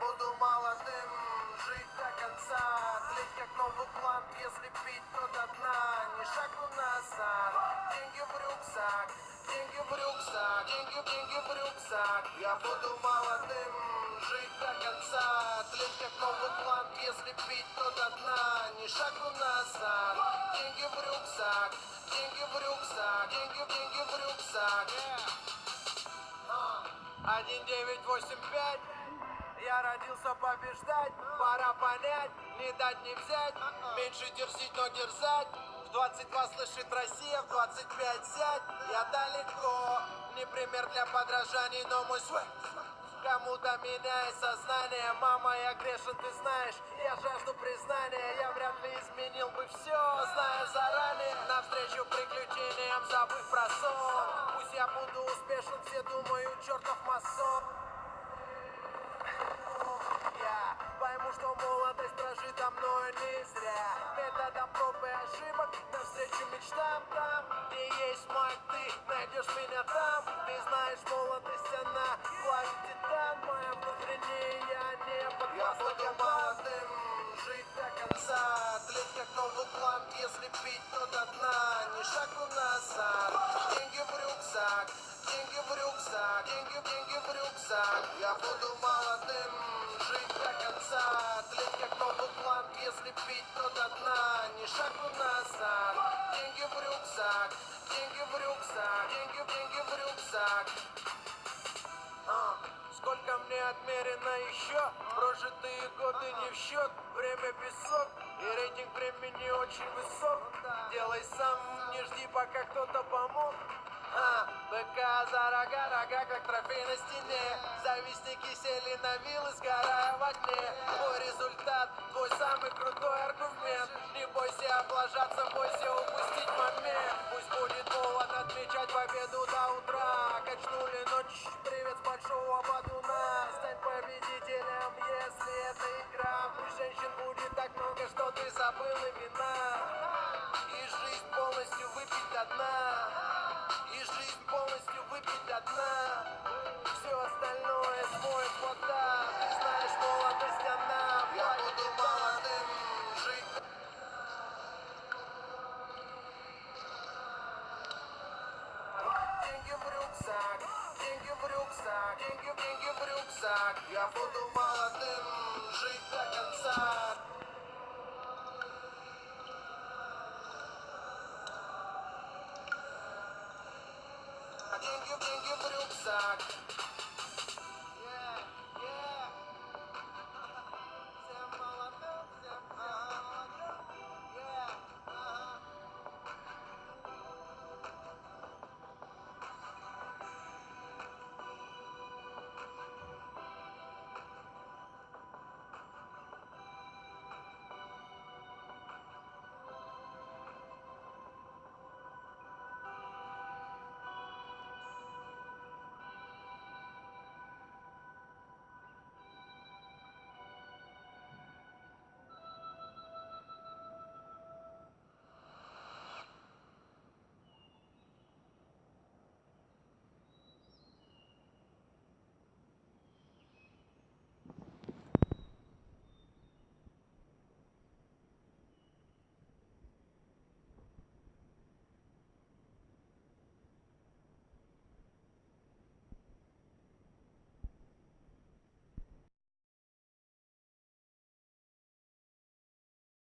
буду молодым, жить до конца, тлеть как новый план, если пить, то до дна, не шагну назад. Деньги в рюкзак, деньги в рюкзак, деньги в рюкзак. Я буду молодым, жить до конца, тлеть как новый план, если пить, то до дна, не шагну назад. Деньги в рюкзак, деньги в рюкзак, деньги в рюкзак. 1985. Я родился побеждать, пора понять, не дать не взять, меньше дерзить, но дерзать. В 22 слышит Россия, в 25 сядь. Я далеко, не пример для подражаний, но мой свой кому-то меняет сознание. Мама, я грешен, ты знаешь, я жажду признания. Я вряд ли изменил бы все, зная заранее. Навстречу приключениям, забыв про сон. Пусть я буду успешен, все думают, чертов масон. Я пойму, что молодость прожита мною не зря. Методом проб и ошибок навстречу мечтам. Там, где есть мой ты, найдешь меня там. Ты знаешь, молодость, она плавит титан. Моя внутренняя я не подвластна. Я буду молодым, жить до конца, тлеть как новый план, если пить, то до дна, не шагну назад. Деньги в рюкзак, деньги в рюкзак, деньги в рюкзак. Я буду молодым, жить до конца, тлеть как новый план, если пить, то до дна, не шагну назад. Деньги в рюкзак, деньги в рюкзак, деньги в рюкзак. Сколько мне отмерено еще, прожитые годы не в счет, время песок, и рейтинг времени очень высок. Делай сам, не жди, пока кто-то помог. БК за рога, рога как трофей на стене. Завистники сели на вилы, сгорая в огне. Твой результат, твой самый крутой аргумент. Не бойся облажаться, бойся упустить момент. Пусть будет повод отмечать победу до утра. Качнули ночь, привет с большого Бадуна. Стань победителем, если это игра. Пусть женщин будет так много, что ты забыл имена. И жизнь полностью выпить до дна. И жизнь полностью выпить до дна. Все остальное смоет вода. Ты знаешь, молодость она. Я буду молодым, жить. Деньги в рюкзак, деньги в рюкзак, деньги в рюкзак. Я буду молодым, жить до конца. Деньги в рюкзак.